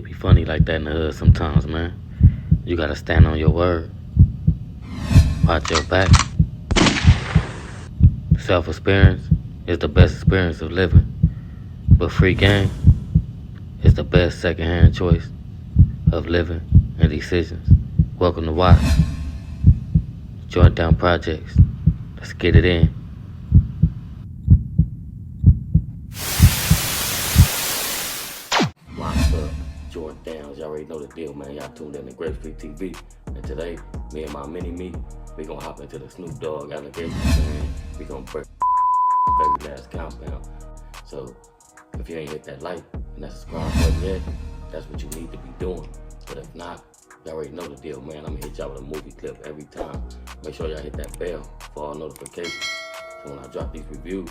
It be funny like that in the hood sometimes, man. You gotta stand on your word. Watch your back. Self-experience is the best experience of living. But free game is the best second-hand choice of living and decisions. Welcome to Watch. Joint Down Projects. Let's get it in. What's up, Joint Downs? Y'all already know the deal, man. Y'all tuned in to Grape Street TV. And today, me and my mini-me, we gonna hop into the Snoop Dogg allegations, man. We gonna break the very last compound. So, if you ain't hit that like and that subscribe button yet, that's what you need to be doing. But if not, y'all already know the deal, man. I'm gonna hit y'all with a movie clip every time. Make sure y'all hit that bell for all notifications. So when I drop these reviews,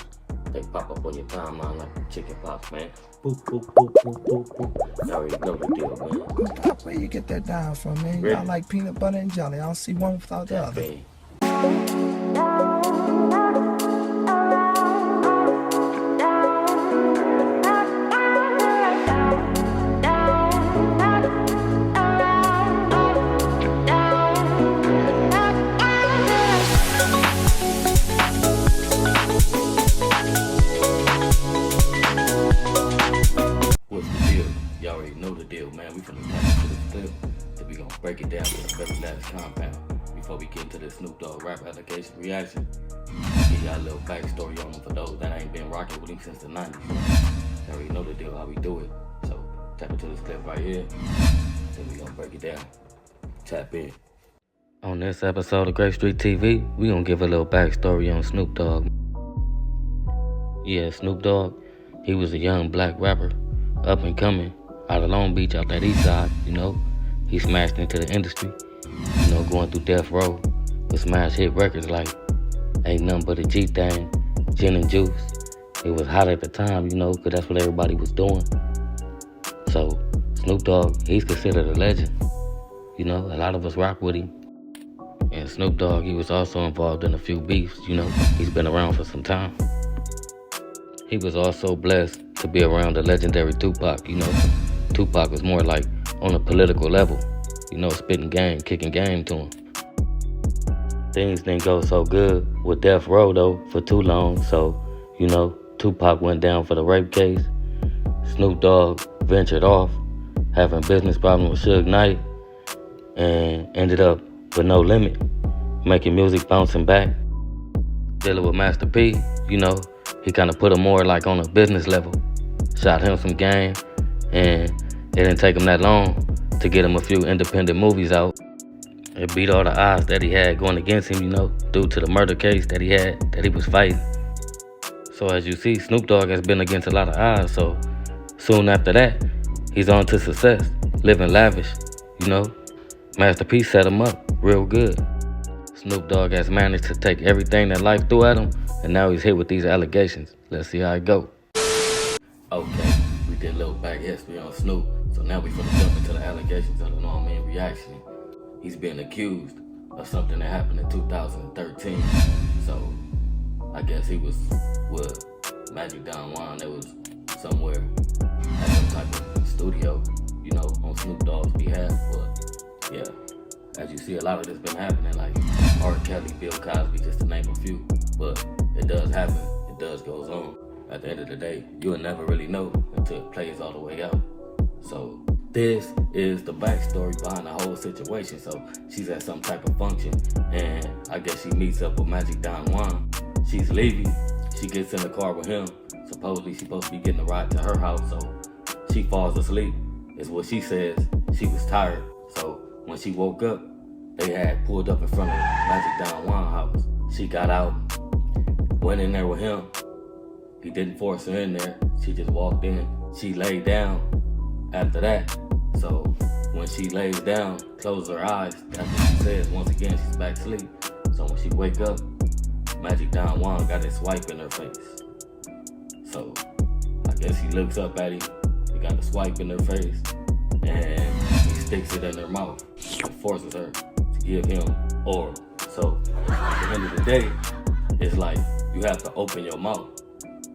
they pop up on your timeline like chicken pox, man. Boop, boop, boop, boop, boop, boop. Y'all already know the deal, man. Where you get that down from, man? Ready? I like peanut butter and jelly. I don't see one without the other. Bang. What's the deal? Y'all already know the deal, man. We finna tap into this clip, then we gonna break it down to the very last compound. Before we get into the Snoop Dogg rap allegation reaction, give y'all a little backstory on him for those that ain't been rocking with him since the 90s. Y'all already know the deal, how we do it. So tap into this clip right here, then we gonna break it down. Tap in. On this episode of Grape Street TV, we gonna give a little backstory on Snoop Dogg. Yeah, Snoop Dogg, he was a young black rapper, up and coming, out of Long Beach, out that east side, you know. He smashed into the industry, you know, going through death row with smash hit records like Ain't Nothing But a G-Thing, Gin and Juice. It was hot at the time, you know, because that's what everybody was doing. So, Snoop Dogg, he's considered a legend. You know, a lot of us rock with him. And Snoop Dogg, he was also involved in a few beefs, you know. He's been around for some time. He was also blessed to be around the legendary Tupac, you know. Tupac was more like on a political level, you know, spitting game, kicking game to him. Things didn't go so good with Death Row, though, for too long. So, you know, Tupac went down for the rape case. Snoop Dogg ventured off, having business problems with Suge Knight, and ended up with No Limit, making music, bouncing back. Dealing with Master P, you know, he kind of put him more like on a business level. Shot him some game, and it didn't take him that long to get him a few independent movies out. It beat all the odds that he had going against him, you know, due to the murder case that he had, that he was fighting. So as you see, Snoop Dogg has been against a lot of odds, so soon after that, he's on to success, living lavish, you know. Master P set him up real good. Snoop Dogg has managed to take everything that life threw at him, and now he's hit with these allegations. Let's see how it go. Okay, we did a little back history on Snoop, so now we finna jump into the allegations of the normal reaction. He's being accused of something that happened in 2013. So I guess he was with Magic Don Juan. They was somewhere at some type of studio, you know, on Snoop Dogg's behalf. But yeah, as you see, a lot of this been happening, like R. Kelly, Bill Cosby, just to name a few. But it does happen. It does goes on. At the end of the day, you'll never really know until it plays all the way out. So this is the backstory behind the whole situation. So she's at some type of function, and I guess she meets up with Magic Don Juan. She's leaving. She gets in the car with him. Supposedly she's supposed to be getting a ride to her house, so she falls asleep. Is what she says. She was tired. So when she woke up, they had pulled up in front of Magic Don Juan house. She got out, went in there with him. He didn't force her in there. She just walked in. She laid down after that. So when she lays down, closes her eyes, that's what she says. Once again, she's back asleep. So when she wake up, Magic Don Juan got his swipe in her face. So I guess he looks up at him. He got a swipe in her face, and he sticks it in her mouth and forces her to give him oral. So at the end of the day, it's like you have to open your mouth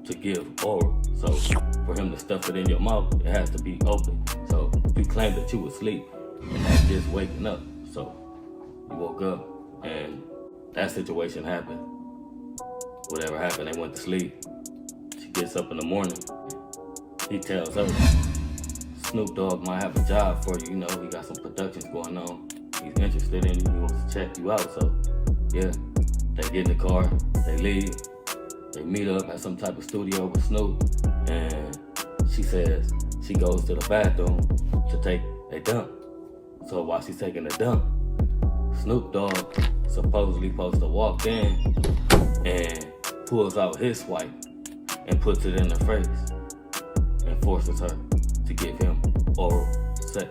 to give oral. So for him to stuff it in your mouth, it has to be open. So You claimed that you was asleep and that's just waking up. So you woke up and that situation happened. Whatever happened, they went to sleep. She gets up in the morning. He tells her, Snoop Dogg might have a job for you. You know, he got some productions going on. He's interested in you. He wants to check you out. So, yeah, they get in the car. They leave. They meet up at some type of studio with Snoop. And she says she goes to the bathroom to take a dump. So while she's taking a dump, Snoop Dogg supposedly supposed to walk in and pulls out his swipe and puts it in her face and forces her to give him oral sex.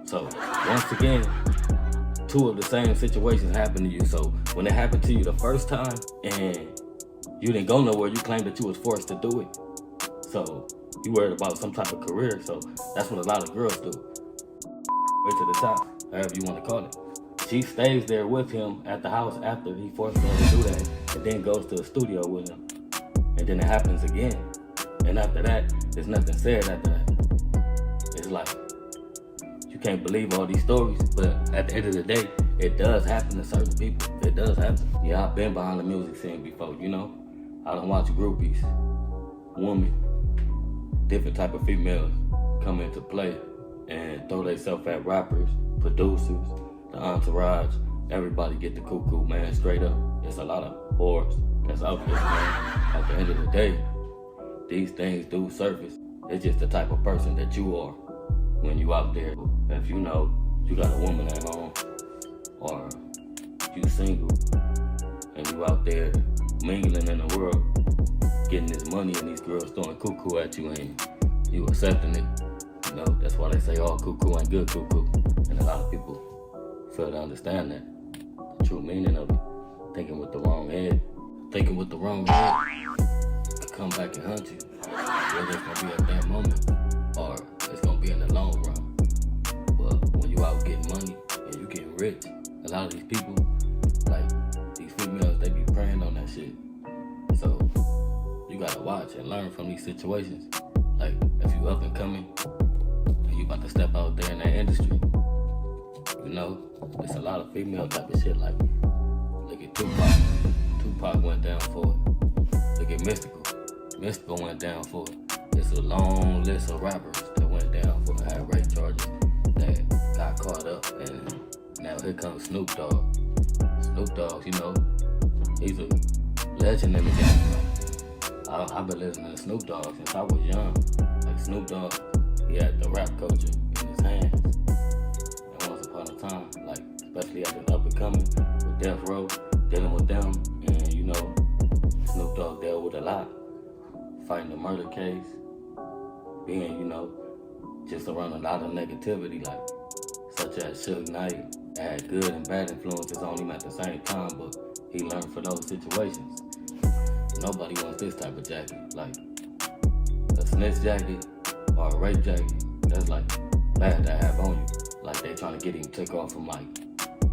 So once again, two of the same situations happened to you. So when it happened to you the first time and you didn't go nowhere, you claimed that you was forced to do it. So you worried about some type of career. So that's what a lot of girls do. Way to the top, however you want to call it. She stays there with him at the house after he forced her to do that, and then goes to the studio with him. And then it happens again. And after that, there's nothing said after that. It's like, you can't believe all these stories, but at the end of the day, it does happen to certain people. It does happen. Yeah, I've been behind the music scene before, you know? I done watch groupies, women, different type of females come into play and throw themselves at rappers, producers, the entourage. Everybody get the cuckoo, man, straight up. There's a lot of whores that's out there, man. At the end of the day, these things do surface. It's just the type of person that you are when you out there. If you know you got a woman at home, or you single, and you out there mingling in the world, getting this money and these girls throwing cuckoo at you and you accepting it. You know, that's why they say all cuckoo ain't good cuckoo. And a lot of people fail to understand that. The true meaning of it. Thinking with the wrong head. Thinking with the wrong head could come back and hunt you. Whether it's gonna be at that moment or it's gonna be in the long run. But when you out getting money and you getting rich, a lot of these people, like these females, they be preying on that shit. So you gotta watch and learn from these situations. Like if you up and coming and you about to step out there in that industry, you know, it's a lot of female type of shit. Like look at Tupac. Tupac went down for it. Look at Mystical. Mystical went down for it. It's a long list of rappers that went down for had rape charges that got caught up, and now here comes Snoop Dogg. Snoop Dogg, you know, he's a legend in the game. Like, I've been listening to Snoop Dogg since I was young. Like Snoop Dogg, he had the rap culture in his hands. And once upon a time, like especially at the up and coming with Death Row, dealing with them, and you know, Snoop Dogg dealt with a lot. Fighting the murder case, being, you know, just around a lot of negativity, like such as Suge Knight had good and bad influences on him at the same time, but he learned from those situations. Nobody wants this type of jacket, like a snitch jacket or a rape jacket. That's like bad to have on you. Like they trying to get him took off from like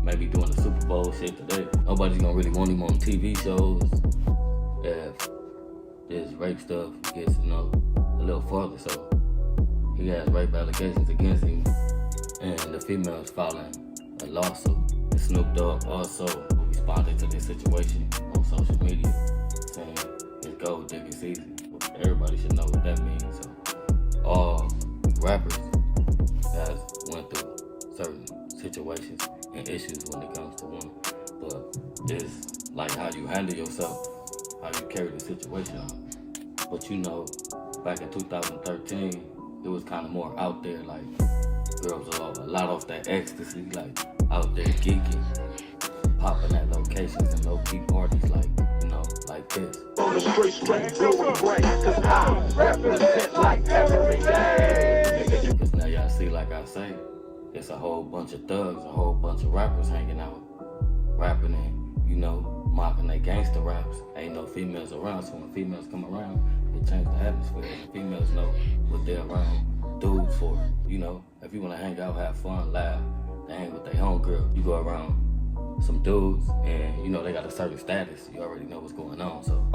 maybe doing the Super Bowl shit today. Nobody's gonna really want him on TV shows if this rape stuff gets, you know, a little farther. So he has rape allegations against him, and the female's filing a lawsuit. Snoop Dogg also responded to this situation on social media, saying it's gold digging season. Everybody should know what that means. So all rappers has went through certain situations and issues when it comes to women, but it's like how you handle yourself, how you carry the situation on. But you know, back in 2013, it was kind of more out there, like girls are a lot off that ecstasy, like out there geeking, popping at locations and low-key parties, like, you know, like this. On the straight straight, blowing brain, cause I represent like every day. Cause now y'all see, like I say, it's a whole bunch of thugs, a whole bunch of rappers hanging out, rapping and, you know, mocking their gangster raps. Ain't no females around, so when females come around, it changes the atmosphere. The females know what they're around dudes for. You know, if you wanna hang out, have fun, laugh, they hang with their homegirl. You go around some dudes and you know they got a certain status. You already know what's going on, so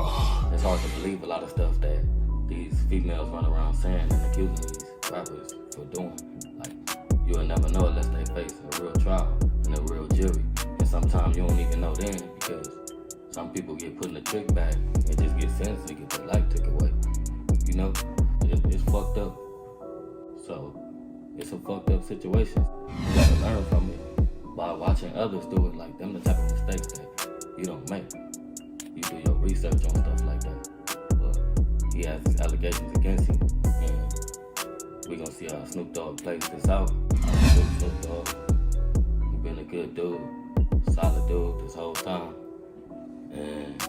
it's hard to believe a lot of stuff that these females run around saying and accusing these rappers for doing. You'll never know unless they face a real trial and a real jury. And sometimes you don't even know then, because some people get put in a trick bag and just get sentenced and get their life took away. You know, it's fucked up. So it's a fucked up situation. You gotta learn from it by watching others do it. Like them, the type of mistakes that you don't make. You do your research on stuff like that. But he has these allegations against him, and we're gonna see how Snoop Dogg plays this out. Snoop Dogg, he been a good dude, solid dude this whole time. And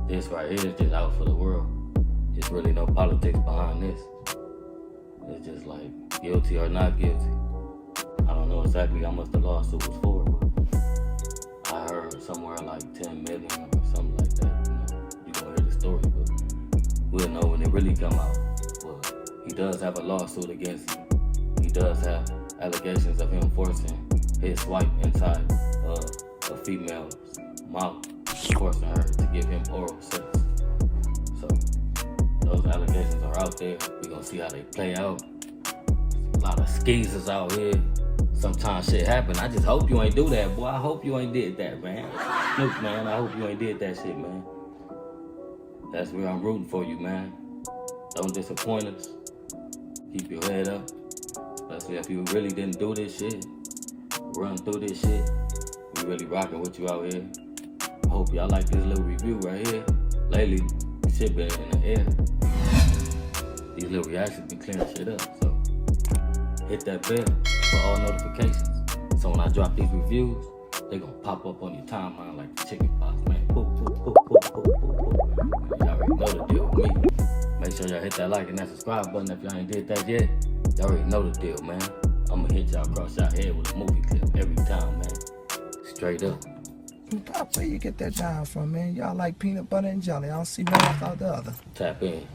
this right here is just out for the world. There's really no politics behind this. It's just like guilty or not guilty. I don't know exactly how much the lawsuit was for, but I heard somewhere like 10 million or something like that. You know, you gonna hear the story, but we'll know when it really come out. But he does have a lawsuit against him. He does have allegations of him forcing his wife inside a female's mouth, forcing her to give him oral sex. So those allegations are out there. We're gonna see how they play out. A lot of skeezers out here. Sometimes shit happen. I just hope you ain't do that, boy. I hope you ain't did that, man. Snoop, man, I hope you ain't did that shit, man. That's where I'm rooting for you, man. Don't disappoint us. Keep your head up. Especially if you really didn't do this shit. Run through this shit. We really rocking with you out here. I hope y'all like this little review right here. Lately, shit been in the air. These little reactions be clearing shit up, so hit that bell for all notifications. So when I drop these reviews, they gonna pop up on your timeline like the chicken pox, man. Boop, boop, boop, boop, boop, boop, boop. Y'all already know the deal with me. Make sure y'all hit that like and that subscribe button if y'all ain't did that yet. Y'all already know the deal, man. I'm gonna hit y'all across y'all head with a movie clip every time, man. Straight up. Pop, where you get that down from, man? Y'all like peanut butter and jelly. I don't see one without the other. Tap in.